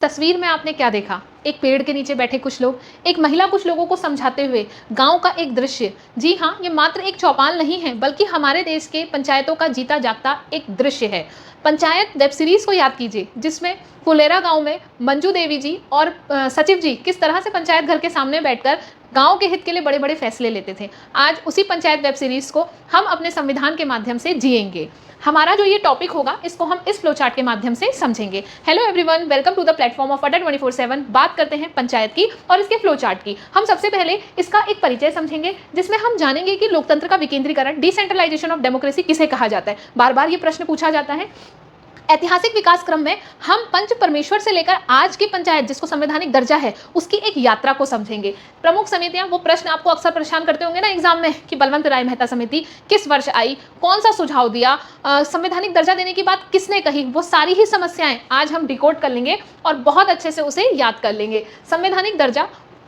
तस्वीर में आपने क्या देखा? एक पेड़ के नीचे बैठे कुछ लोग, एक महिला कुछ लोगों को समझाते हुए, गाँव का एक दृश्य। जी हाँ, ये मात्र एक चौपाल नहीं है, बल्कि हमारे देश के पंचायतों का जीता-जागता एक दृश्य है। पंचायत वेब सीरीज़ को याद कीजिए, जिसमें फुलेरा गाँव में मंजू देवी जी और सचिव जी किस तरह से पंचायत घर के सामने बैठकर गाँव के हित के लिए बड़े-बड़े फैसले लेते थे। आज उसी पंचायत वेब सीरीज़ को हम अपने संविधान के माध्यम से जिएँगे। हमारा जो ये टॉपिक होगा, इसको हम इस फ्लो चार्ट के माध्यम से समझेंगे। Hello everyone, welcome to the platform of Adda 24/7। बात करते हैं पंचायत की और इसके फ्लो चार्ट की। हम सबसे पहले इसका एक परिचय समझेंगे, जिसमें हम जानेंगे कि लोकतंत्र का विकेंद्रीकरण, डिसेंट्रलाइजेशन ऑफ डेमोक्रेसी किसे कहा जाता है। बार-बार ये प्रश्न पूछा जाता है। ऐतिहासिक विकास क्रम में हम पंच परमेश्वर से लेकर आज की पंचायत, जिसको संवैधानिक दर्जा है, उसकी एक यात्रा को समझेंगे। प्रमुख समितियां, वो प्रश्न आपको अक्सर परेशान करते होंगे ना एग्जाम में कि बलवंत राय मेहता समिति किस वर्ष आई, कौन सा सुझाव दिया, संवैधानिक दर्जा देने की बात किसने कही, वो सारी ही समस्याएं आज हम डिकोड कर लेंगे और बहुत अच्छे से उसे याद कर लेंगे।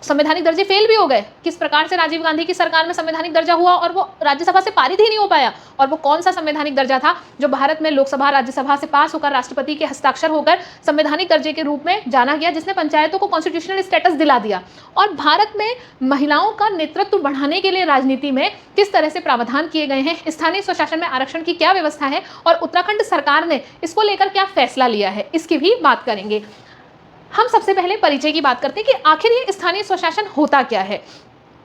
संवैधानिक दर्जे फेल भी हो गए, किस प्रकार से राजीव गांधी की सरकार में संवैधानिक दर्जा हुआ और वो राज्यसभा से पारित ही नहीं हो पाया, और वो कौन सा संवैधानिक दर्जा था जो भारत में लोकसभा राज्यसभा से पास होकर राष्ट्रपति के हस्ताक्षर होकर संवैधानिक दर्जे के रूप में जाना गया, जिसने पंचायतों को कॉन्स्टिट्यूशनल स्टेटस दिला दिया। और भारत में महिलाओं का नेतृत्व बढ़ाने के लिए राजनीति में किस तरह से प्रावधान किए गए हैं, स्थानीय स्वशासन में आरक्षण की क्या व्यवस्था है और उत्तराखंड सरकार ने इसको लेकर क्या फैसला लिया है, इसकी भी बात करेंगे। हम सबसे पहले परिचय की बात करते हैं कि आखिर ये स्थानीय स्वशासन होता क्या है,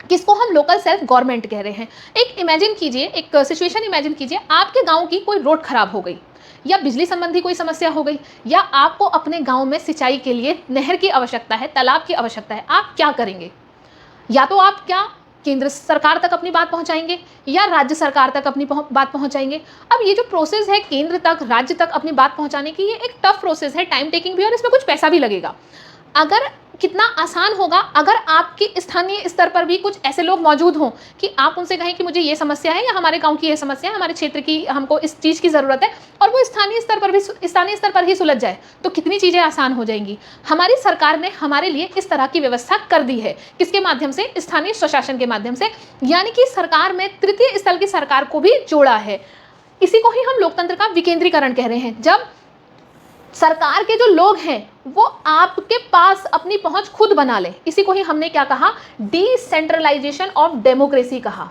किसको हम लोकल सेल्फ गवर्नमेंट कह रहे हैं। एक इमेजिन कीजिए, एक सिचुएशन इमेजिन कीजिए, आपके गांव की कोई रोड खराब हो गई, या बिजली संबंधी कोई समस्या हो गई, या आपको अपने गांव में सिंचाई के लिए नहर की आवश्यकता है, तालाब की आवश्यकता है। आप क्या करेंगे? या तो आप क्या केंद्र सरकार तक अपनी बात पहुंचाएंगे या राज्य सरकार तक अपनी बात पहुंचाएंगे। अब ये जो प्रोसेस है केंद्र तक, राज्य तक अपनी बात पहुंचाने की, ये एक टफ प्रोसेस है, टाइम टेकिंग भी, और इसमें कुछ पैसा भी लगेगा। अगर कितना आसान होगा अगर आपके स्थानीय स्तर पर भी कुछ ऐसे लोग मौजूद हों कि आप उनसे कहें कि मुझे ये समस्या है, या हमारे गांव की ये समस्या है, हमारे क्षेत्र की हमको इस चीज़ की ज़रूरत है, और वो स्थानीय स्तर पर ही सुलझ जाए, तो कितनी चीज़ें आसान हो जाएंगी। हमारी सरकार ने हमारे लिए इस तरह की व्यवस्था कर दी है। किसके माध्यम से? स्थानीय स्वशासन के माध्यम से, यानी कि सरकार में तृतीय स्थल की सरकार को भी जोड़ा है। इसी को ही हम लोकतंत्र का विकेंद्रीकरण कह रहे हैं, जब सरकार के जो लोग हैं वो आपके पास अपनी पहुंच खुद बना ले। इसी को ही हमने क्या कहा? डिसेंट्रलाइजेशन ऑफ डेमोक्रेसी कहा।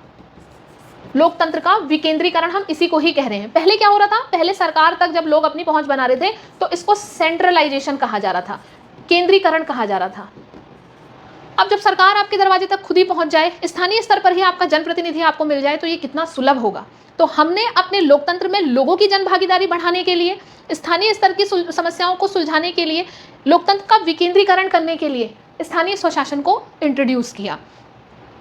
लोकतंत्र का विकेंद्रीकरण हम इसी को ही कह रहे हैं। पहले क्या हो रहा था? पहले सरकार तक जब लोग अपनी पहुंच बना रहे थे तो इसको सेंट्रलाइजेशन कहा जा रहा था, केंद्रीकरण कहा जा रहा था। अब जब सरकार आपके दरवाजे तक खुद ही पहुंच जाए, स्थानीय स्तर पर ही आपका जनप्रतिनिधि आपको मिल जाए, तो ये कितना सुलभ होगा। तो हमने अपने लोकतंत्र में लोगों की जन भागीदारी बढ़ाने के लिए, स्थानीय स्तर की समस्याओं को सुलझाने के लिए, लोकतंत्र का विकेंद्रीकरण करने के लिए स्थानीय स्वशासन को इंट्रोड्यूस किया।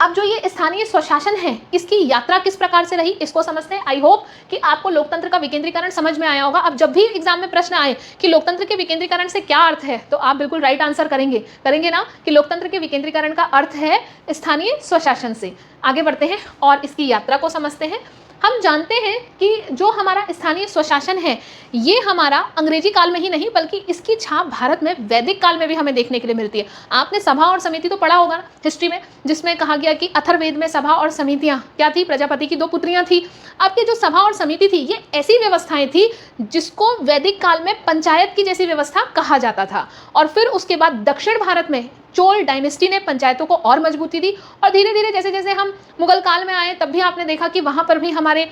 अब जो ये स्थानीय स्वशासन है, इसकी यात्रा किस प्रकार से रही, इसको समझते हैं। आई होप कि आपको लोकतंत्र का विकेंद्रीकरण समझ में आया होगा। अब जब भी एग्जाम में प्रश्न आए कि लोकतंत्र के विकेंद्रीकरण से क्या अर्थ है, तो आप बिल्कुल राइट आंसर करेंगे ना कि लोकतंत्र के विकेंद्रीकरण का अर्थ है स्थानीय स्वशासन से। आगे बढ़ते हैं और इसकी यात्रा को समझते हैं। हम जानते हैं कि जो हमारा स्थानीय स्वशासन है, ये हमारा अंग्रेजी काल में ही नहीं, बल्कि इसकी छाप भारत में वैदिक काल में भी हमें देखने के लिए मिलती है। आपने सभा और समिति तो पढ़ा होगा ना हिस्ट्री में, जिसमें कहा गया कि अथर्ववेद में सभा और समितियां क्या थी? प्रजापति की 2 पुत्रियां थी। अब ये जो सभा और समिति थी, ये ऐसी व्यवस्थाएं थी जिसको वैदिक काल में पंचायत की जैसी व्यवस्था कहा जाता था। और फिर उसके बाद दक्षिण भारत में चोल डायनेस्टी ने पंचायतों को और मजबूती दी, और धीरे धीरे जैसे जैसे हम मुगल काल में आए, तब भी आपने देखा कि वहाँ पर भी हमारे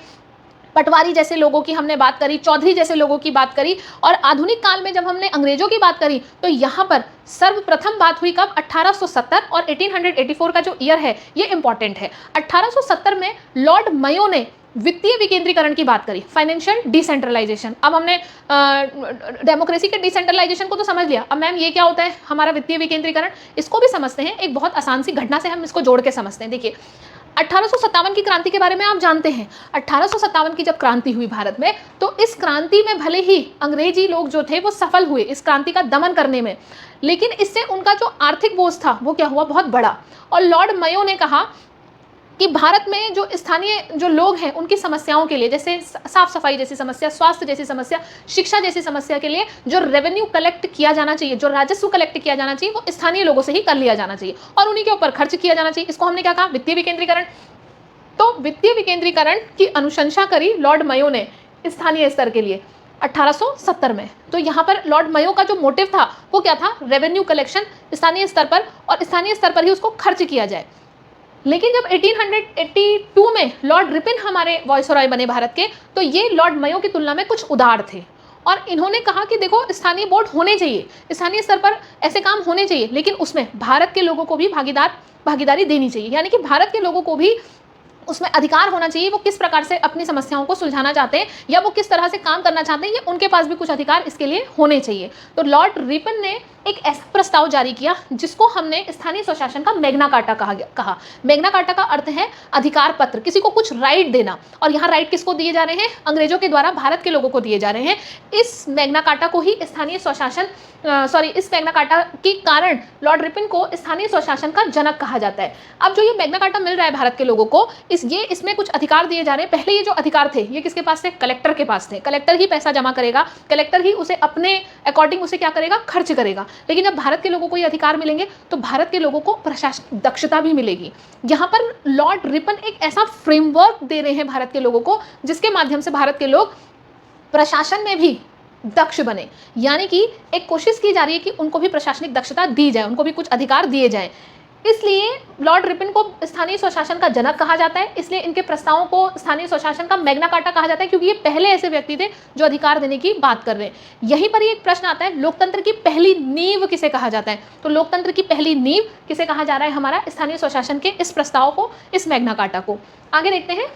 पटवारी जैसे लोगों की हमने बात करी, चौधरी जैसे लोगों की बात करी, और आधुनिक काल में जब हमने अंग्रेजों की बात करी, तो यहाँ पर सर्वप्रथम बात हुई कब? 1870, और 1884 का जो ईयर है ये इंपॉर्टेंट है। 1870 में लॉर्ड मयो ने वित्तीय विकेंद्रीकरण की बात करी, फाइनेंशियल डिसेंट्रलाइजेशन। अब हमने डेमोक्रेसी के डिसेंट्रलाइजेशन को तो समझ लिया, अब मैम ये क्या होता है हमारा वित्तीय विकेंद्रीकरण, इसको भी समझते हैं। एक बहुत आसान सी घटना से हम इसको जोड़ के समझते हैं। देखिए, 1857 की क्रांति के बारे में आप जानते हैं। 1857 की जब क्रांति हुई भारत में, तो इस क्रांति में भले ही अंग्रेजी लोग जो थे वो सफल हुए इस क्रांति का दमन करने में, लेकिन इससे उनका जो आर्थिक बोझ था वो क्या हुआ? बहुत बड़ा। और लॉर्ड मयो ने कहा कि भारत में जो स्थानीय जो लोग हैं उनकी समस्याओं के लिए, जैसे साफ सफाई जैसी समस्या, स्वास्थ्य जैसी समस्या, शिक्षा जैसी समस्या के लिए जो रेवेन्यू कलेक्ट किया जाना चाहिए, जो राजस्व कलेक्ट किया जाना चाहिए, वो स्थानीय लोगों से ही कर लिया जाना चाहिए और उन्हीं के ऊपर खर्च किया जाना चाहिए। इसको हमने क्या कहा? वित्तीय विकेंद्रीकरण। तो वित्तीय विकेंद्रीकरण की अनुशंसा करी लॉर्ड मयो ने स्थानीय स्तर के लिए। 1870 में। तो यहाँ पर लॉर्ड मयो का जो मोटिव था वो क्या था, रेवेन्यू कलेक्शन स्थानीय स्तर पर, और स्थानीय स्तर पर ही उसको खर्च किया जाए। लेकिन जब 1882 में लॉर्ड रिपन हमारे वॉइसरॉय बने भारत के, तो ये लॉर्ड मयो की तुलना में कुछ उदार थे और इन्होंने कहा कि देखो स्थानीय बोर्ड होने चाहिए, स्थानीय स्तर पर ऐसे काम होने चाहिए, लेकिन उसमें भारत के लोगों को भी भागीदारी देनी चाहिए, यानी कि भारत के लोगों को भी उसमें अधिकार होना चाहिए। वो किस प्रकार से अपनी समस्याओं को सुलझाना चाहते हैं या वो किस तरह से काम करना चाहते हैं, ये उनके पास भी कुछ अधिकार इसके लिए होने चाहिए। तो लॉर्ड रिपन ने एक ऐसा प्रस्ताव जारी किया जिसको हमने स्थानीय स्वशासन का मैग्ना कार्टा कहा। मैग्ना कार्टा का अर्थ है अधिकार पत्र, किसी को कुछ राइट देना, और यहाँ राइट किसको दिए जा रहे हैं, अंग्रेजों के द्वारा भारत के लोगों को दिए जा रहे हैं। इस मैग्ना कार्टा को ही स्थानीय स्वशासन इस मैग्ना कार्टा के कारण लॉर्ड रिपन को स्थानीय स्वशासन का जनक कहा जाता है। अब जो ये मैग्ना कार्टा मिल रहा है भारत के लोगों को, इसमें कुछ अधिकार दिए जा रहे हैं। पहले ये जो अधिकार थे ये किसके पास थे, कलेक्टर के पास थे। कलेक्टर ही पैसा जमा करेगा, कलेक्टर ही उसे अपने अकॉर्डिंग उसे क्या करेगा, खर्च करेगा। लेकिन जब भारत के लोगों को ये अधिकार मिलेंगे तो भारत के लोगों को प्रशासनिक दक्षता भी मिलेगी। यहाँ पर लॉर्ड रिपन एक ऐसा फ्रेमवर्क दे रहे हैं भारत के लोगों को जिसके माध्यम से भारत के लोग प्रशासन में भी दक्ष बने, यानी कि एक कोशिश की जा रही है कि उनको भी प्रशासनिक दक्षता दी जाए, उनको भी कुछ अधिकार दिए जाएं। इसलिए लॉर्ड रिपन को स्थानीय स्वशासन का जनक कहा जाता है, इसलिए इनके प्रस्तावों को स्थानीय स्वशासन का मैग्ना कार्टा कहा जाता है, क्योंकि ये पहले ऐसे व्यक्ति थे जो अधिकार देने की बात कर रहे हैं। यहीं पर ही एक प्रश्न आता है, लोकतंत्र की पहली नींव किसे कहा जाता है। तो लोकतंत्र की पहली नींव किसे कहा जा रहा है, हमारा स्थानीय स्वशासन के इस प्रस्ताव को, इस मैग्ना कार्टा को। आगे देखते हैं।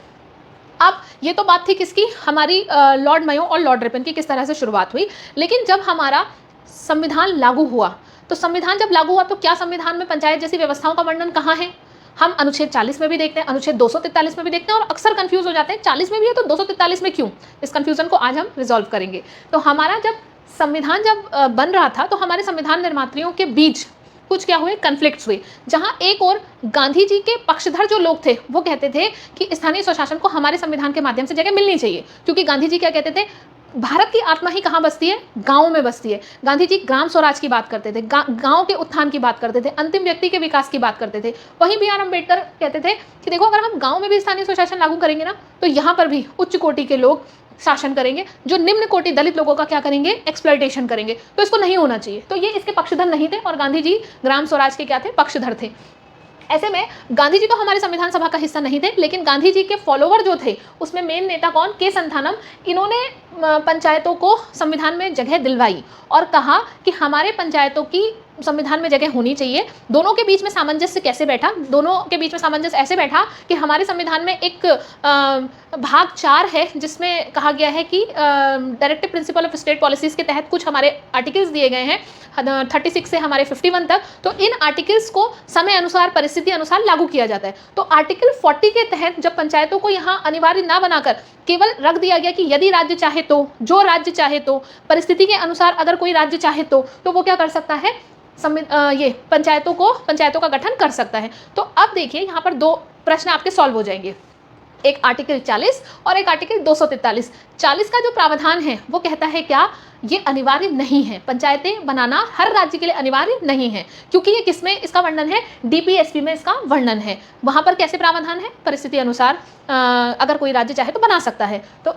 अब ये तो बात थी किसकी, हमारी लॉर्ड मयो और लॉर्ड रिपन की किस तरह से शुरुआत हुई। लेकिन जब हमारा संविधान लागू हुआ, तो संविधान जब लागू हुआ तो क्या संविधान में पंचायत जैसी व्यवस्थाओं का वर्णन कहाँ है। हम अनुच्छेद 40 में भी देखते हैं, अनुच्छेद 243 में भी देखते हैं, और अक्सर कंफ्यूज हो जाते हैं 40 में भी है तो 243 में क्यों। इस कंफ्यूजन को आज हम रिजॉल्व करेंगे। तो हमारा जब संविधान बन रहा था तो हमारे संविधान निर्मात्रियों के बीच कुछ क्या हुए, कन्फ्लिक्ट्स हुए, जहां एक और गांधी जी के पक्षधर जो लोग थे वो कहते थे कि स्थानीय स्वशासन को हमारे संविधान के माध्यम से जगह मिलनी चाहिए, क्योंकि गांधी जी क्या कहते थे, भारत की आत्मा ही कहाँ बसती है, गाँव में बसती है। गांधी जी ग्राम स्वराज की बात करते थे, गाँव के उत्थान की बात करते थे, अंतिम व्यक्ति के विकास की बात करते थे। वहीं बी आर अम्बेडकर कहते थे कि देखो अगर हम गाँव में भी स्थानीय स्वशासन लागू करेंगे ना, तो यहाँ पर भी उच्च कोटि के लोग शासन करेंगे, जो निम्न कोटि दलित लोगों का क्या करेंगे, एक्सप्लॉयटेशन करेंगे। तो इसको नहीं होना चाहिए। तो ये इसके पक्षधर नहीं थे, और गांधी जी ग्राम स्वराज के क्या थे, पक्षधर थे। ऐसे में गांधी जी तो हमारे संविधान सभा का हिस्सा नहीं थे, लेकिन गांधी जी के फॉलोवर जो थे उसमें मेन नेता कौन, के संथानम, इन्होंने पंचायतों को संविधान में जगह दिलवाई और कहा कि हमारे पंचायतों की संविधान में जगह होनी चाहिए। दोनों के बीच में सामंजस्य कैसे बैठा, दोनों के बीच में सामंजस्य ऐसे बैठा कि हमारे संविधान में एक भाग 4 है जिसमें कहा गया है कि directive principle of state policies के तहत कुछ हमारे आर्टिकल्स दिए गए हैं 36 से हमारे 51 तक। तो इन आर्टिकल्स को समय अनुसार, परिस्थिति अनुसार लागू किया जाता है। तो आर्टिकल 40 के तहत जब पंचायतों को यहाँ अनिवार्य ना बनाकर केवल रख दिया गया कि यदि राज्य चाहे तो, जो राज्य चाहे तो, परिस्थिति के अनुसार अगर कोई राज्य चाहे तो वो क्या कर सकता है, ये पंचायतों का गठन कर सकता है। तो अब देखिए यहाँ पर 2 प्रश्न आपके सॉल्व हो जाएंगे, एक आर्टिकल 40 और एक आर्टिकल 243। 40 का जो प्रावधान है वो कहता है क्या, ये अनिवार्य नहीं है, पंचायतें बनाना हर राज्य के लिए अनिवार्य नहीं है, क्योंकि ये किसमें इसका वर्णन है, डीपीएसपी में इसका वर्णन है। वहाँ पर कैसे प्रावधान है, परिस्थिति अनुसार अगर कोई राज्य चाहे तो बना सकता है। तो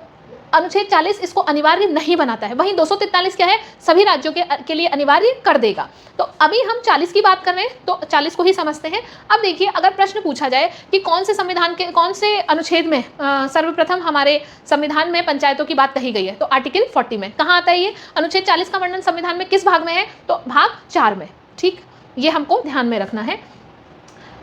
अनुच्छेद 40 इसको अनिवार्य नहीं बनाता है। वहीं 243 क्या है, सभी राज्यों के लिए अनिवार्य कर देगा। तो अभी हम 40 की बात कर रहे हैं तो 40 को ही समझते हैं। अब देखिए अगर प्रश्न पूछा जाए कि कौन से अनुच्छेद में सर्वप्रथम हमारे संविधान में पंचायतों की बात कही गई है, तो आर्टिकल 40 में। कहाँ आता है ये अनुच्छेद 40 का वर्णन संविधान में किस भाग में है, तो भाग 4 में। ठीक, ये हमको ध्यान में रखना है।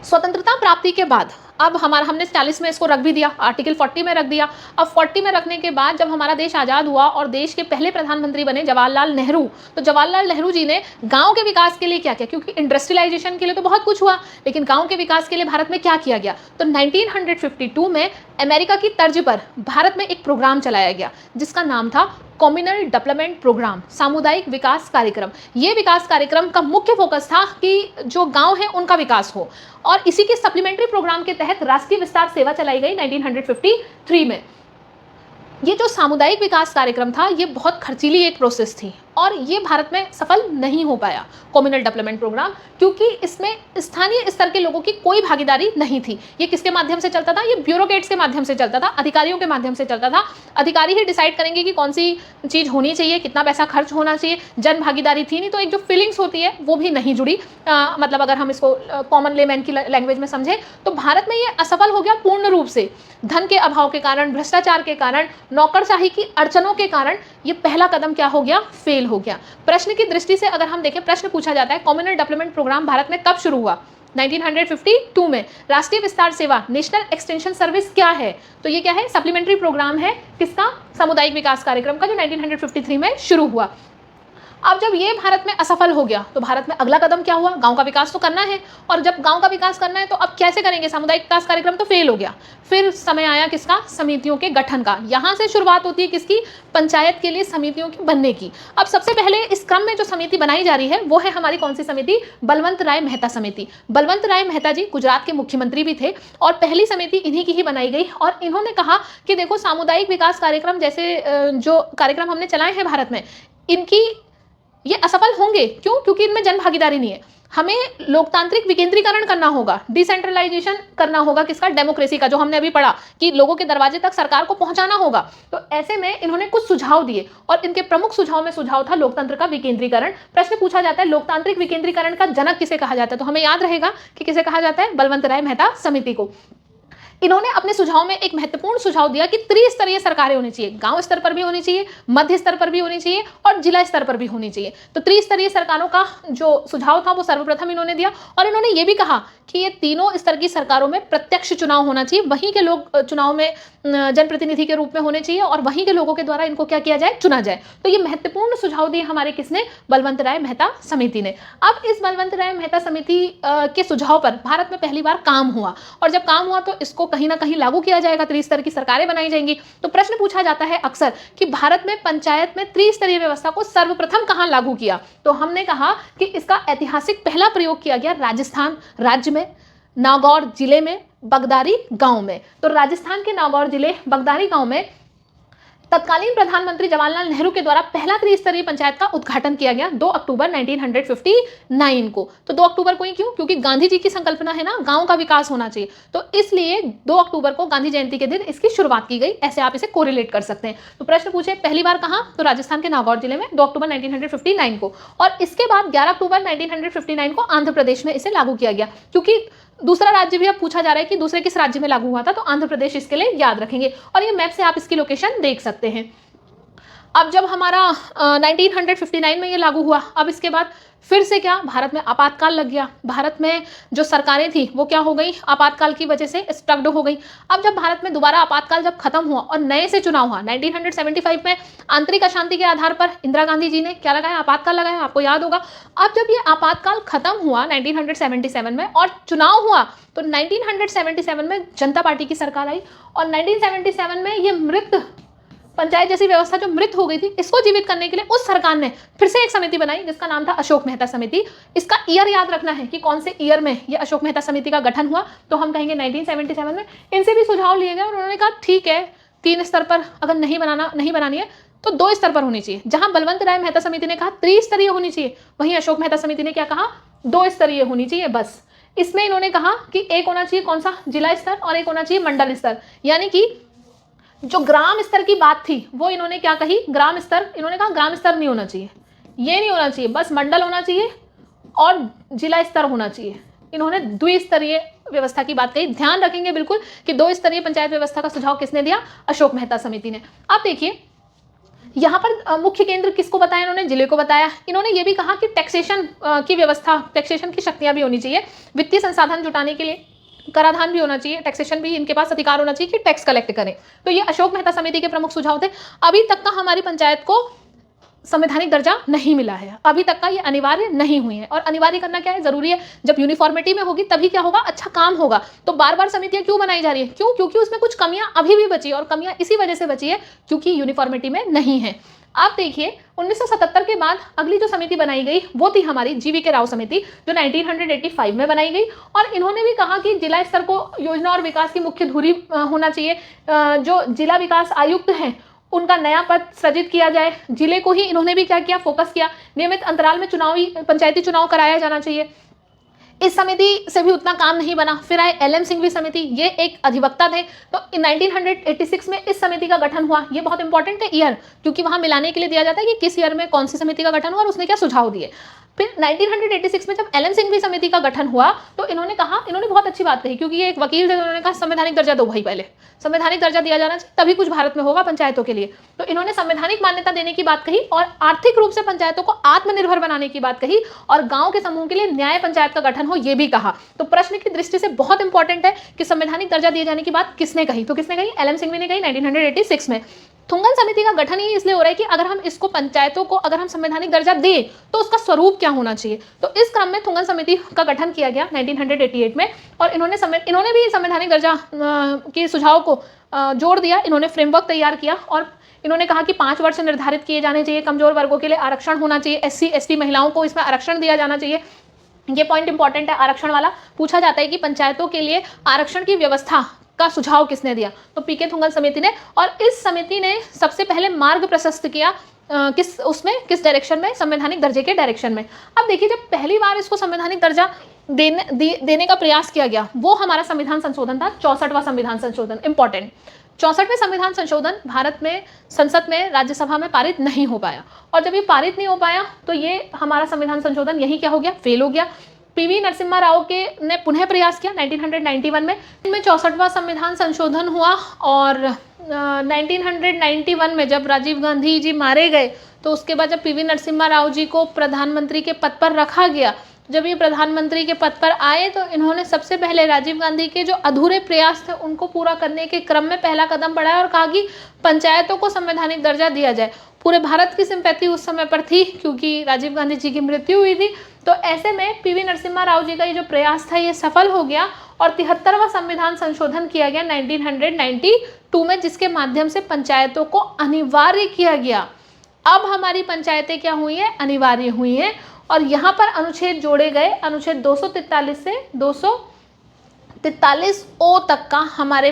स्वतंत्रता प्राप्ति के बाद अब हमने 40 में इसको रख भी दिया, आर्टिकल 40 में रख दिया। अब 40 में रखने के बाद जब हमारा देश आज़ाद हुआ और देश के पहले प्रधानमंत्री बने जवाहरलाल नेहरू, तो जवाहरलाल नेहरू जी ने गांव के विकास के लिए क्या किया, क्योंकि इंडस्ट्रियलाइजेशन के लिए तो बहुत कुछ हुआ, लेकिन गांव के विकास के लिए भारत में क्या किया गया, तो 1952 में अमेरिका की तर्ज पर भारत में एक प्रोग्राम चलाया गया जिसका नाम था कम्युनल डेवलपमेंट प्रोग्राम, सामुदायिक विकास कार्यक्रम। ये विकास कार्यक्रम का मुख्य फोकस था कि जो गांव है उनका विकास हो, और इसी के सप्लीमेंट्री प्रोग्राम के तहत राष्ट्रीय विस्तार सेवा चलाई गई 1953 में। ये जो सामुदायिक विकास कार्यक्रम था ये बहुत खर्चीली एक प्रोसेस थी, और ये भारत में सफल नहीं हो पाया कम्युनल डेवलपमेंट प्रोग्राम, क्योंकि इसमें स्थानीय स्तर के लोगों की कोई भागीदारी नहीं थी। ये किसके माध्यम से चलता था? ये ब्यूरोक्रेट्स के माध्यम से चलता था, अधिकारियों के माध्यम से चलता था। अधिकारी ही डिसाइड करेंगे कि कौन सी चीज़ होनी चाहिए, कितना पैसा खर्च होना चाहिए। जन भागीदारी थी नहीं, तो एक जो फीलिंग्स होती है वो भी नहीं जुड़ी। मतलब अगर हम इसको कॉमन लेमैन की लैंग्वेज में समझें तो भारत में ये असफल हो गया पूर्ण रूप से। धन के अभाव के कारण, भ्रष्टाचार के कारण, नौकरशाही की अड़चनों के कारण ये पहला कदम क्या हो गया? फेल हो गया। प्रश्न की दृष्टि से अगर हम देखें, प्रश्न पूछा जाता है कम्युनल डेवलपमेंट प्रोग्राम भारत में कब शुरू हुआ? 1952 में। राष्ट्रीय विस्तार सेवा, नेशनल एक्सटेंशन सर्विस क्या है? तो ये क्या है? सप्लीमेंट्री प्रोग्राम है किसका? सामुदायिक विकास कार्यक्रम का, जो 1953 में शुरू हुआ। अब जब ये भारत में असफल हो गया तो भारत में अगला कदम क्या हुआ? गांव का विकास तो करना है, और जब गांव का विकास करना है तो अब कैसे करेंगे? सामुदायिक विकास कार्यक्रम तो फेल हो गया। फिर समय आया किसका? समितियों के गठन का। यहां से शुरुआत होती है किसकी? पंचायत के लिए समितियों के बनने की। अब सबसे पहले इस क्रम में जो समिति बनाई जा रही है वो है हमारी कौन सी समिति? बलवंत राय मेहता समिति। बलवंत राय मेहता जी गुजरात के मुख्यमंत्री भी थे और पहली समिति इन्हीं की ही बनाई गई, और इन्होंने कहा कि देखो, सामुदायिक विकास कार्यक्रम जैसे जो कार्यक्रम हमने चलाए हैं भारत में, इनकी ये असफल होंगे। क्यों? क्योंकि इनमें जन भागीदारी नहीं है। हमें लोकतांत्रिक विकेंद्रीकरण करना होगा, डिसेंट्रलाइजेशन करना होगा किसका? डेमोक्रेसी का, जो हमने अभी पढ़ा कि लोगों के दरवाजे तक सरकार को पहुंचाना होगा। तो ऐसे में इन्होंने कुछ सुझाव दिए, और इनके प्रमुख सुझाव में सुझाव था लोकतंत्र का विकेंद्रीकरण। प्रश्न पूछा जाता है लोकतांत्रिक विकेंद्रीकरण का जनक किसे कहा जाता है? तो हमें याद रहेगा कि किसे कहा जाता है? बलवंत राय मेहता समिति को। इन्होंने अपने सुझाव में एक महत्वपूर्ण सुझाव दिया कि त्रिस्तरीय सरकारें होनी चाहिए। गांव स्तर पर भी होनी चाहिए, मध्य स्तर पर भी होनी चाहिए, और जिला स्तर पर भी होनी चाहिए। तो त्रिस्तरीय सरकारों का जो सुझाव था वो सर्वप्रथम इन्होंने दिया, और इन्होंने ये भी कहा कि ये तीनों स्तर की सरकारों में प्रत्यक्ष चुनाव होना चाहिए। वहीं के लोग चुनाव में जनप्रतिनिधि के रूप में होने चाहिए, और वहीं के लोगों के द्वारा इनको क्या किया जाए? चुना जाए। तो ये महत्वपूर्ण सुझाव दिए हमारे किसने? बलवंत राय मेहता समिति ने। अब इस बलवंत राय मेहता समिति के सुझाव पर भारत में पहली बार काम हुआ, और जब काम हुआ तो इसको कहीं ना कहीं लागू किया जाएगा, त्रिस्तर की सरकारें बनाई जाएंगी। तो प्रश्न पूछा जाता है अक्सर कि भारत में पंचायत में त्रिस्तरीय व्यवस्था को सर्वप्रथम कहां लागू किया? तो हमने कहा कि इसका ऐतिहासिक पहला प्रयोग किया गया राजस्थान राज्य में, नागौर जिले में, बगदारी गांव में। तो राजस्थान के नागौर जिले, बगदारी गांव में तत्कालीन प्रधानमंत्री जवाहरलाल नेहरू के द्वारा पहला त्रिस्तरीय पंचायत का उद्घाटन किया गया 2 अक्टूबर 1959 को। तो 2 अक्टूबर को ही क्यों? क्योंकि गांधी जी की संकल्पना है ना, गांव का विकास होना चाहिए, तो इसलिए 2 अक्टूबर को गांधी जयंती के दिन इसकी शुरुआत की गई। ऐसे आप इसे कोरिलेट कर सकते हैं। तो प्रश्न पूछे पहली बार कहां? तो राजस्थान के नागौर जिले में 2 अक्टूबर 1959 को, और इसके बाद 11 अक्टूबर 1959 को आंध्र प्रदेश में इसे लागू किया गया। क्योंकि दूसरा राज्य भी अब पूछा जा रहा है कि दूसरे किस राज्य में लागू हुआ था, तो आंध्र प्रदेश इसके लिए याद रखेंगे, और ये मैप से आप इसकी लोकेशन देख सकते हैं। अब जब हमारा 1959 में ये लागू हुआ, अब इसके बाद फिर से क्या? भारत में आपातकाल लग गया। भारत में जो सरकारें थी वो क्या हो गई? आपातकाल की वजह से स्टक्ड हो गई। अब जब भारत में दोबारा आपातकाल जब खत्म हुआ और नए से चुनाव हुआ 1975 में, आंतरिक अशांति के आधार पर इंदिरा गांधी जी ने क्या लगाया? आपातकाल लगाया, आपको याद होगा। अब जब ये आपातकाल खत्म हुआ 1977 में और चुनाव हुआ, तो 1977 में जनता पार्टी की सरकार आई, और 1977 में ये मृत पंचायत जैसी व्यवस्था जो मृत हो गई थी, इसको जीवित करने के लिए उस सरकार ने फिर से एक समिति बनाई जिसका नाम था अशोक मेहता समिति। इसका ईयर याद रखना है कि कौन से ईयर में ये अशोक मेहता समिति का गठन हुआ, तो हम कहेंगे 1977 में। इनसे भी सुझाव लिए गए और उन्होंने कहा ठीक है, 3 स्तर पर अगर नहीं बनानी है तो 2 स्तर पर होनी चाहिए। जहां बलवंत राय मेहता समिति ने कहा त्रिस्तरीय होनी चाहिए, वहीं अशोक मेहता समिति ने क्या कहा? 2 स्तरीय होनी चाहिए बस। इसमें इन्होंने कहा कि एक होना चाहिए कौन सा? जिला स्तर, और एक होना चाहिए मंडल स्तर। यानी कि जो ग्राम स्तर की बात थी वो इन्होंने क्या कही? ग्राम स्तर। इन्होंने कहा ग्राम स्तर नहीं होना चाहिए, ये नहीं होना चाहिए, बस मंडल होना चाहिए और जिला स्तर होना चाहिए। इन्होंने द्विस्तरीय व्यवस्था की बात कही। ध्यान रखेंगे बिल्कुल कि 2 स्तरीय पंचायत व्यवस्था का सुझाव किसने दिया? अशोक मेहता समिति ने। अब देखिए यहाँ पर मुख्य केंद्र किसको बताया? इन्होंने जिले को बताया। इन्होंने ये भी कहा कि टैक्सेशन की व्यवस्था, टैक्सेशन की शक्तियां भी होनी चाहिए, वित्तीय संसाधन जुटाने के लिए कराधान भी होना चाहिए, टैक्सेशन भी इनके पास अधिकार होना चाहिए कि टैक्स कलेक्ट करें। तो ये अशोक मेहता समिति के प्रमुख सुझाव थे। अभी तक का हमारी पंचायत को संवैधानिक दर्जा नहीं मिला है, अभी तक का ये अनिवार्य नहीं हुई है, और अनिवार्य करना क्या है? जरूरी है। जब यूनिफॉर्मिटी में होगी तभी क्या होगा? अच्छा काम होगा। तो बार बार समितियां क्यों बनाई जा रही है? क्यों? क्योंकि उसमें कुछ कमियां अभी भी बची है, और कमियां इसी वजह से बची है क्योंकि यूनिफॉर्मिटी में नहीं है। आप देखिए 1977 के बाद अगली जो समिति बनाई गई वो थी हमारी जीवी के राव समिति, जो 1985 में बनाई गई, और इन्होंने भी कहा कि जिला स्तर को योजना और विकास की मुख्य धुरी होना चाहिए। जो जिला विकास आयुक्त हैं उनका नया पद सृजित किया जाए। जिले को ही इन्होंने भी क्या किया, फोकस किया। नियमित अंतराल में पंचायती चुनाव कराया जाना चाहिए। इस समिति से भी उतना काम नहीं बना। फिर आए एल एम सिंघवी समिति, ये एक अधिवक्ता थे। तो 1986 में इस समिति का गठन हुआ। ये बहुत इंपॉर्टेंट है ईयर, क्योंकि वहां मिलाने के लिए दिया जाता है कि किस ईयर में कौन सी समिति का गठन हुआ और उसने क्या सुझाव दिए। फिर 1986 में जब एल एम सिंघवी समिति का गठन हुआ तो इन्होंने कहा, इन्होंने बहुत अच्छी बात कही, क्योंकि ये एक वकील थे, उन्होंने कहा संवैधानिक दर्जा दो भाई, पहले संवैधानिक दर्जा दिया जाना चाहिए, तभी कुछ भारत में होगा पंचायतों के लिए। तो इन्होंने संवैधानिक मान्यता देने की बात कही और आर्थिक रूप से पंचायतों को आत्मनिर्भर बनाने की बात कही और गांव के समूह के लिए न्याय पंचायत का गठन हो, यह भी कहा। तो प्रश्न की दृष्टि से बहुत इंपॉर्टेंट है कि संवैधानिक दर्जा दिए जाने की बात किसने कही। तो किसने कही, एल एम सिंघवी ने कही 1986 में। थुंगन समिति का गठन ही इसलिए हो रहा है कि अगर हम इसको पंचायतों को अगर हम संवैधानिक दर्जा दें तो उसका स्वरूप क्या होना चाहिए। तो इस क्रम में थुंगन समिति का गठन किया गया 1988 में और इन्होंने भी संवैधानिक दर्जा के सुझाव को जोड़ दिया। इन्होंने फ्रेमवर्क तैयार किया और इन्होंने कहा कि 5 वर्ष निर्धारित किए जाने चाहिए, कमजोर वर्गों के लिए आरक्षण होना चाहिए, SC ST महिलाओं को इसमें आरक्षण दिया जाना चाहिए। ये पॉइंट इंपॉर्टेंट है, आरक्षण वाला पूछा जाता है कि पंचायतों के लिए आरक्षण की व्यवस्था का सुझाव किसने दिया, तो पीके थुंगन समिति ने। और इस समिति ने सबसे पहले मार्ग प्रशस्त किया किस डायरेक्शन में, संवैधानिक दर्जे के डायरेक्शन में। अब देखिए, जब पहली बार इसको संवैधानिक दर्जा देने का प्रयास किया गया वो हमारा संविधान संशोधन था, 64वां संविधान संशोधन। इंपॉर्टेंट, 64वें संविधान संशोधन भारत में संसद में, राज्यसभा में पारित नहीं हो पाया और जब ये पारित नहीं हो पाया तो ये हमारा संविधान संशोधन यही क्या हो गया, फेल हो गया। पीवी नरसिम्हा राव के ने पुनः प्रयास किया 1991 में। इनमें 64वां संविधान संशोधन हुआ और 1991 में जब राजीव गांधी जी मारे गए तो उसके बाद जब पीवी नरसिम्हा राव जी को प्रधानमंत्री के पद पर रखा गया, जब ये प्रधानमंत्री के पद पर आए तो इन्होंने सबसे पहले राजीव गांधी के जो अधूरे प्रयास थे उनको पूरा करने के क्रम में पहला कदम बढ़ाया और कहा कि पंचायतों को संवैधानिक दर्जा दिया जाए। पूरे भारत की सिंपैथी उस समय पर थी क्योंकि राजीव गांधी जी की मृत्यु हुई थी। तो ऐसे में पीवी नरसिम्हा राव जी का ये जो प्रयास था ये सफल हो गया और 73वां संविधान संशोधन किया गया 1992 में, जिसके माध्यम से पंचायतों को अनिवार्य किया गया। अब हमारी पंचायतें क्या हुई हैं, अनिवार्य हुई हैं और यहाँ पर अनुच्छेद जोड़े गए। अनुच्छेद 243 से 243 ओ तक का हमारे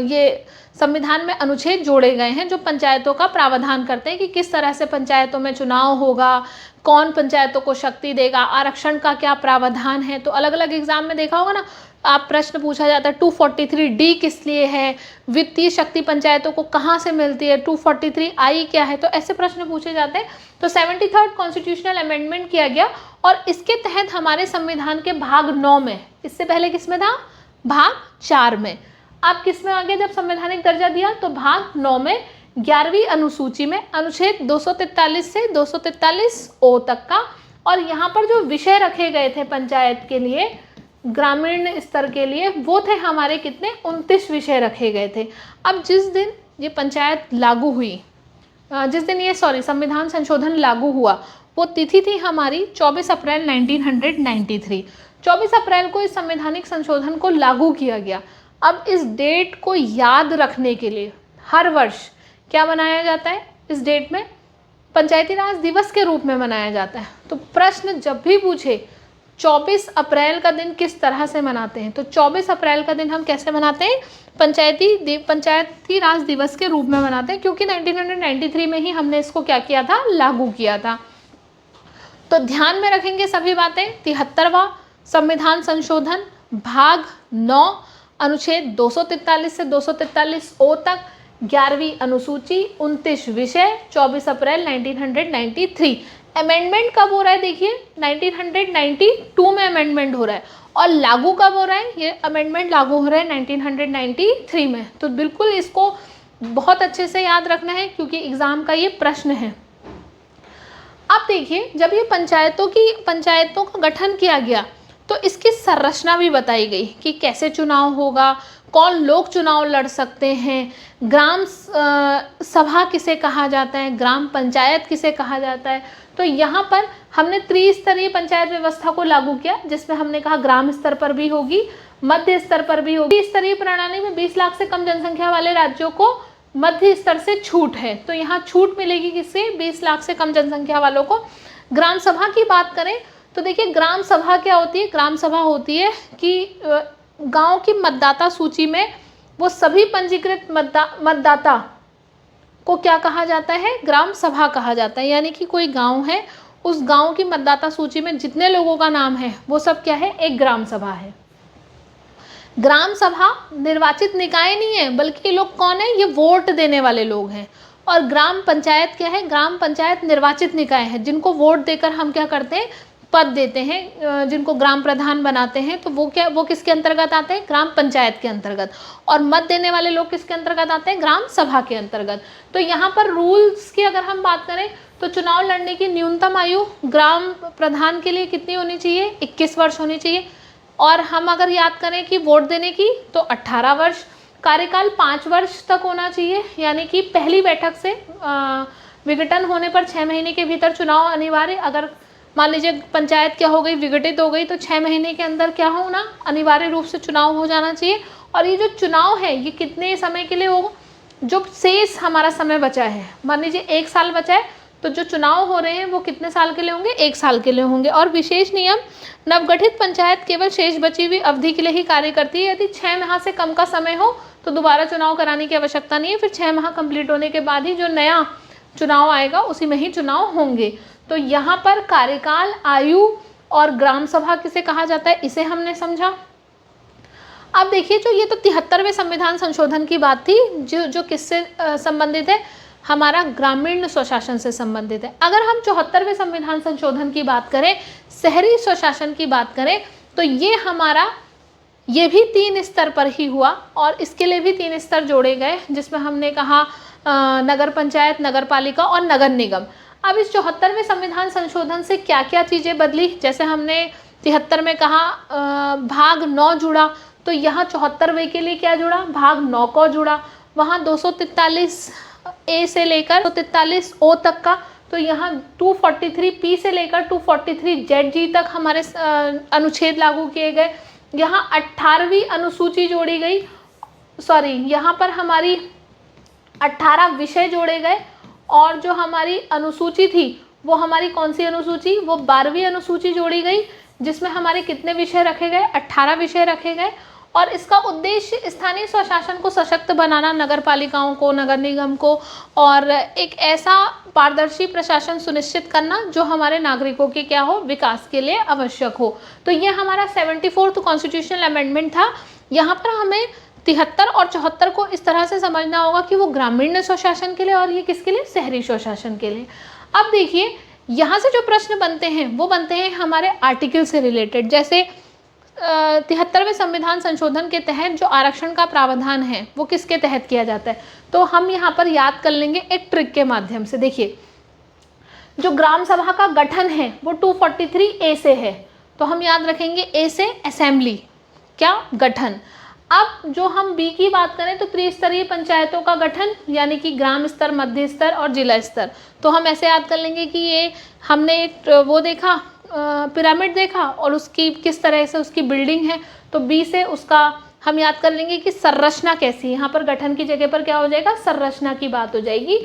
ये संविधान में अनुच्छेद जोड़े गए हैं जो पंचायतों का प्रावधान करते हैं कि किस तरह से पंचायतों में चुनाव होगा, कौन पंचायतों को शक्ति देगा, आरक्षण का क्या प्रावधान है। तो अलग अलग एग्जाम में देखा होगा ना, आप प्रश्न पूछा जाता है 243D किस लिए है, वित्तीय शक्ति पंचायतों को कहाँ से मिलती है, 243I क्या है, तो ऐसे प्रश्न पूछे जाते हैं। तो 73rd कॉन्स्टिट्यूशनल अमेंडमेंट किया गया और इसके तहत हमारे संविधान के भाग 9 में, इससे पहले किस में था, भाग 4 में, आप किस में आ गए जब संवैधानिक दर्जा दिया, तो भाग 9 में 11वीं अनुसूची में अनुच्छेद 243 से 243 ओ तक का। और यहाँ पर जो विषय रखे गए थे पंचायत के लिए, ग्रामीण स्तर के लिए, वो थे हमारे कितने, 29 विषय रखे गए थे। अब जिस दिन ये पंचायत लागू हुई, जिस दिन ये संविधान संशोधन लागू हुआ, वो तिथि थी हमारी 24 अप्रैल 1993। 24 अप्रैल को इस संवैधानिक संशोधन को लागू किया गया। अब इस डेट को याद रखने के लिए हर वर्ष क्या मनाया जाता है, इस डेट में पंचायती राज दिवस के रूप में मनाया जाता है। तो प्रश्न जब भी पूछे 24 अप्रैल का दिन किस तरह से मनाते हैं, तो 24 अप्रैल का दिन हम कैसे मनाते हैं, पंचायती राज दिवस के रूप में मनाते हैं, क्योंकि 1993 में ही हमने इसको क्या किया था, लागू किया था। तो ध्यान में रखेंगे सभी बातें। 73वां संविधान संशोधन भाग 9 अनुच्छेद 243 से 243 ओ तक, 11वीं अनुसूची, 29 विषय, 24 अप्रैल 1993। अमेंडमेंट कब हो रहा है, देखिए 1992 में अमेंडमेंट हो रहा है और लागू कब हो रहा है, ये अमेंडमेंट लागू हो रहा है 1993 में। तो बिल्कुल इसको बहुत अच्छे से याद रखना है क्योंकि एग्जाम का ये प्रश्न है। अब देखिए, जब ये पंचायतों का गठन किया गया तो इसकी संरचना भी बताई गई कि कैसे चुनाव होगा, कौन लोग चुनाव लड़ सकते हैं, ग्राम सभा किसे कहा जाता है, ग्राम पंचायत किसे कहा जाता है। तो यहाँ पर हमने त्रिस्तरीय पंचायत व्यवस्था को लागू किया, जिसमें हमने कहा ग्राम स्तर पर भी होगी, मध्य स्तर पर भी होगी। स्तरीय प्रणाली में 20 लाख से कम जनसंख्या वाले राज्यों को मध्य स्तर से छूट है, तो यहाँ छूट मिलेगी किससे, 20 लाख से कम जनसंख्या वालों को। ग्राम सभा की बात करें तो देखिए, ग्राम सभा क्या होती है, ग्राम सभा होती है कि गांव की मतदाता सूची में वो सभी पंजीकृत मतदाता को क्या कहा जाता है, ग्राम सभा कहा जाता है। यानी कि कोई गांव है, उस गांव की मतदाता सूची में जितने लोगों का नाम है वो सब क्या है, एक ग्राम सभा है। ग्राम सभा निर्वाचित निकाय नहीं है, बल्कि ये लोग कौन है, ये वोट देने वाले लोग हैं। और ग्राम पंचायत क्या है, ग्राम पंचायत निर्वाचित निकाय है, जिनको वोट देकर हम क्या करते हैं, पद देते हैं, जिनको ग्राम प्रधान बनाते हैं। तो वो किसके अंतर्गत आते हैं, ग्राम पंचायत के अंतर्गत। और मत देने वाले लोग किसके अंतर्गत आते हैं, ग्राम सभा के अंतर्गत। तो यहाँ पर रूल्स की अगर हम बात करें तो चुनाव लड़ने की न्यूनतम आयु ग्राम प्रधान के लिए कितनी होनी चाहिए, 21 वर्ष होनी चाहिए। और हम अगर याद करें कि वोट देने की तो 18 वर्ष। कार्यकाल 5 वर्ष तक होना चाहिए, यानी कि पहली बैठक से विघटन होने पर 6 महीने के भीतर चुनाव अनिवार्य। अगर मान लीजिए पंचायत क्या हो गई, विघटित हो गई, तो 6 महीने के अंदर क्या होना, अनिवार्य रूप से चुनाव हो जाना चाहिए। और ये जो चुनाव है ये कितने समय के लिए होगा, जो शेष हमारा समय बचा है, मान लीजिए 1 साल बचा है, तो जो चुनाव हो रहे हैं वो कितने साल के लिए होंगे, 1 साल के लिए होंगे। और विशेष नियम, नवगठित पंचायत केवल शेष बची हुई अवधि के लिए ही कार्य करती है। यदि 6 माह से कम का समय हो तो दोबारा चुनाव कराने की आवश्यकता नहीं है। फिर 6 माह कंप्लीट होने के बाद ही जो नया चुनाव आएगा उसी में ही चुनाव होंगे। तो यहाँ पर कार्यकाल, आयु और ग्राम सभा किसे कहा जाता है, इसे हमने समझा। अब देखिए, जो ये तो 73वें संविधान संशोधन की बात थी, जो किससे संबंधित है, हमारा ग्रामीण स्वशासन से संबंधित है। अगर हम 74वें संविधान संशोधन की बात करें, शहरी स्वशासन की बात करें, तो ये भी 3 स्तर पर ही हुआ। और इसके लिए भी 3 स्तर जोड़े गए, जिसमें हमने कहा नगर पंचायत, नगर पालिका और नगर निगम। अब इस 74वें संविधान संशोधन से क्या क्या चीज़ें बदली, जैसे हमने 73 में कहा भाग 9 जुड़ा, तो यहाँ 74वें के लिए क्या जुड़ा, भाग 9 को जुड़ा। वहाँ 243 ए से लेकर 243 ओ तक का, तो यहाँ 243 पी से लेकर 243 जेड जी तक हमारे अनुच्छेद लागू किए गए। यहाँ 18वीं अनुसूची जोड़ी गई, यहाँ पर हमारी 18 विषय जोड़े गए। और जो हमारी अनुसूची थी वो हमारी कौन सी अनुसूची, वो 12वीं अनुसूची जोड़ी गई, जिसमें हमारे कितने विषय रखे गए, 18 विषय रखे गए। और इसका उद्देश्य स्थानीय स्वशासन को सशक्त बनाना, नगर पालिकाओं को, नगर निगम को, और एक ऐसा पारदर्शी प्रशासन सुनिश्चित करना जो हमारे नागरिकों के क्या हो, विकास के लिए आवश्यक हो। तो ये हमारा 74th कॉन्स्टिट्यूशनल अमेंडमेंट था। यहाँ पर हमें 73 और 74 को इस तरह से समझना होगा कि वो ग्रामीण स्वशासन के लिए और ये किसके लिए, शहरी स्वशासन के लिए। अब देखिए, यहाँ से जो प्रश्न बनते हैं वो बनते हैं हमारे आर्टिकल से रिलेटेड। जैसे 73वें संविधान संशोधन के तहत जो आरक्षण का प्रावधान है वो किसके तहत किया जाता है, तो हम यहाँ पर याद कर लेंगे एक ट्रिक के माध्यम से। देखिए, जो ग्राम सभा का गठन है वो 243 ए से है, तो हम याद रखेंगे ए से असेंबली, क्या, गठन। अब जो हम बी की बात करें तो त्रिस्तरीय पंचायतों का गठन, यानी कि ग्राम स्तर, मध्य स्तर और जिला स्तर। तो हम ऐसे याद कर लेंगे कि ये हमने एक वो देखा, पिरामिड देखा, और उसकी किस तरह से उसकी बिल्डिंग है। तो बी से उसका हम याद कर लेंगे कि संरचना कैसी है। यहाँ पर गठन की जगह पर क्या हो जाएगा, संरचना की बात हो जाएगी।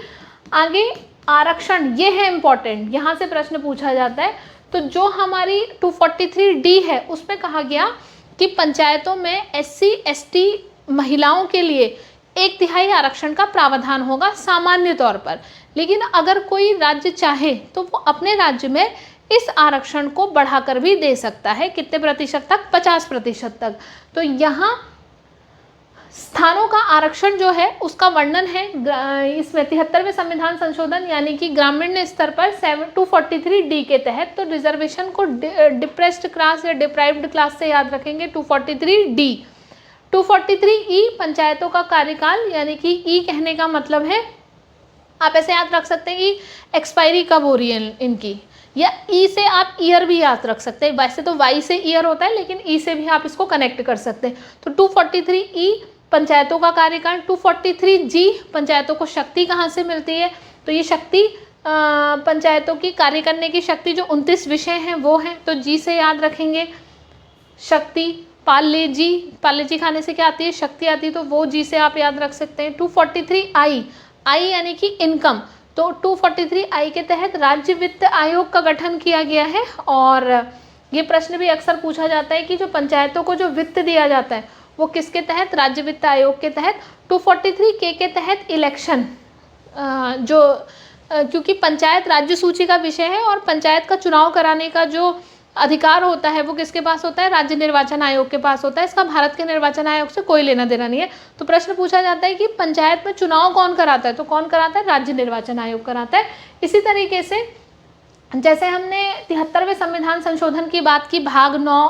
आगे आरक्षण, ये है इम्पॉर्टेंट, यहाँ से प्रश्न पूछा जाता है। तो जो हमारी 243 डी है उसमें कहा गया कि पंचायतों में SC ST महिलाओं के लिए 1/3 आरक्षण का प्रावधान होगा सामान्य तौर पर। लेकिन अगर कोई राज्य चाहे तो वो अपने राज्य में इस आरक्षण को बढ़ाकर भी दे सकता है। कितने प्रतिशत तक, 50% तक। तो यहाँ स्थानों का आरक्षण जो है उसका वर्णन है इसमें 73वें संविधान संशोधन, यानी कि ग्रामीण स्तर पर 243 डी के तहत। तो रिजर्वेशन को डिप्रेस्ड क्लास या डिप्राइव्ड क्लास से याद रखेंगे, 243 डी। 243 ई पंचायतों का कार्यकाल, यानी कि ई कहने का मतलब है, आप ऐसे याद रख सकते हैं कि एक्सपायरी कब हो रही है इनकी, या ई से आप ईयर भी याद रख सकते हैं। वैसे तो वाई से ईयर होता है, लेकिन ई से भी आप इसको कनेक्ट कर सकते हैं। तो 243 ई पंचायतों का कार्यकाल, 243 जी पंचायतों को शक्ति कहाँ से मिलती है, तो ये शक्ति पंचायतों की कार्य करने की शक्ति जो 29 विषय हैं वो हैं। तो जी से याद रखेंगे शक्ति। पाले जी खाने से क्या आती है, शक्ति आती है, तो वो जी से आप याद रख सकते हैं। 243 आई यानी कि इनकम। तो 243 आई के तहत राज्य वित्त आयोग का गठन किया गया है। और ये प्रश्न भी अक्सर पूछा जाता है कि जो पंचायतों को जो वित्त दिया जाता है वो किसके तहत, राज्य वित्त आयोग के तहत। 243 के तहत इलेक्शन, क्योंकि पंचायत राज्य सूची का विषय है और पंचायत का चुनाव कराने का जो अधिकार होता है वो किसके पास होता है, राज्य निर्वाचन आयोग के पास होता है। इसका भारत के निर्वाचन आयोग से कोई लेना देना नहीं है। तो प्रश्न पूछा जाता है कि पंचायत में चुनाव कौन कराता है, तो कौन कराता है, राज्य निर्वाचन आयोग कराता है। इसी तरीके से जैसे हमने 73वें संविधान संशोधन की बात की, भाग 9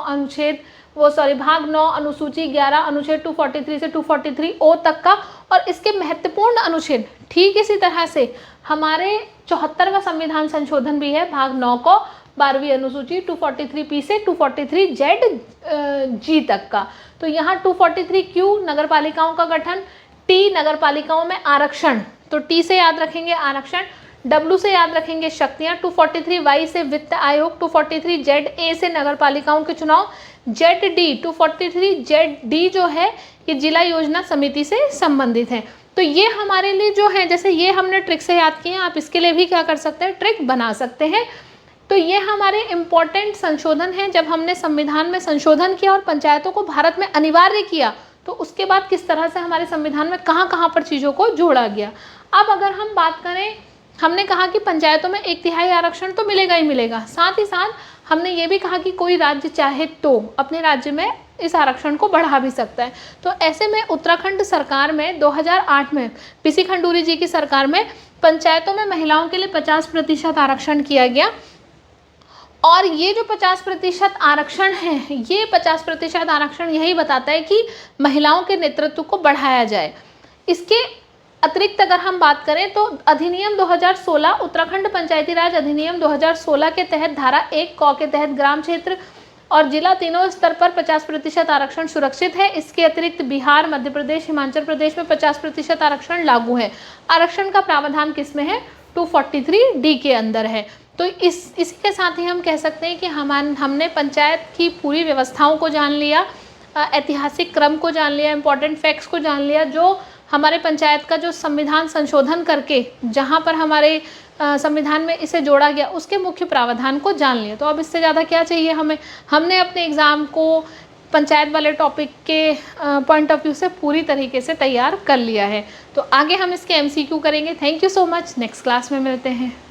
अनुसूची 11 अनुच्छेद 243 से 243O तक का, और इसके महत्वपूर्ण अनुच्छेद ठीक इसी तरह से हमारे 74वां संविधान संशोधन भी है, भाग 9 को 12वीं अनुसूची 243P से 243ZG तक का। तो यहाँ 243Q नगर पालिकाओं का गठन, T नगर पालिकाओं में आरक्षण, तो T से याद रखेंगे आरक्षण, W से याद रखेंगे शक्तियाँ, 243Y से वित्त आयोग, 243ZA से नगर पालिकाओं के चुनाव, ZD 243ZD जो है ये जिला योजना समिति से संबंधित है। तो ये हमारे लिए जो है, जैसे ये हमने ट्रिक से याद किए, आप इसके लिए भी क्या कर सकते हैं, ट्रिक बना सकते हैं। तो ये हमारे इम्पोर्टेंट संशोधन हैं। जब हमने संविधान में संशोधन किया और पंचायतों को भारत में अनिवार्य किया, तो उसके बाद किस तरह से हमारे संविधान में कहाँ कहाँ पर चीज़ों को जोड़ा गया। अब अगर हम बात करें, हमने कहा कि पंचायतों में 1/3 आरक्षण तो मिलेगा ही मिलेगा, साथ ही साथ हमने ये भी कहा कि कोई राज्य चाहे तो अपने राज्य में इस आरक्षण को बढ़ा भी सकता है। तो ऐसे में उत्तराखंड सरकार में 2008 में पीसी खंडूरी जी की सरकार में पंचायतों में महिलाओं के लिए 50% आरक्षण किया गया। और ये जो 50% आरक्षण है, ये 50% आरक्षण यही बताता है कि महिलाओं के नेतृत्व को बढ़ाया जाए। इसके अतिरिक्त अगर हम बात करें तो अधिनियम 2016, उत्तराखंड पंचायती राज अधिनियम 2016 के तहत धारा 1 क के तहत ग्राम क्षेत्र और जिला तीनों स्तर पर 50% आरक्षण सुरक्षित है। इसके अतिरिक्त बिहार, मध्य प्रदेश, हिमाचल प्रदेश में 50% आरक्षण लागू है। आरक्षण का प्रावधान किस में है, 243D के अंदर है। तो इसी के साथ ही हम कह सकते हैं कि हमने पंचायत की पूरी व्यवस्थाओं को जान लिया, ऐतिहासिक क्रम को जान लिया, इम्पॉर्टेंट फैक्ट्स को जान लिया, जो हमारे पंचायत का जो संविधान संशोधन करके जहाँ पर हमारे संविधान में इसे जोड़ा गया उसके मुख्य प्रावधान को जान लिया। तो अब इससे ज़्यादा क्या चाहिए हमें, हमने अपने एग्ज़ाम को पंचायत वाले टॉपिक के पॉइंट ऑफ व्यू से पूरी तरीके से तैयार कर लिया है। तो आगे हम इसके MCQ करेंगे। Thank you so much, next class में मिलते हैं।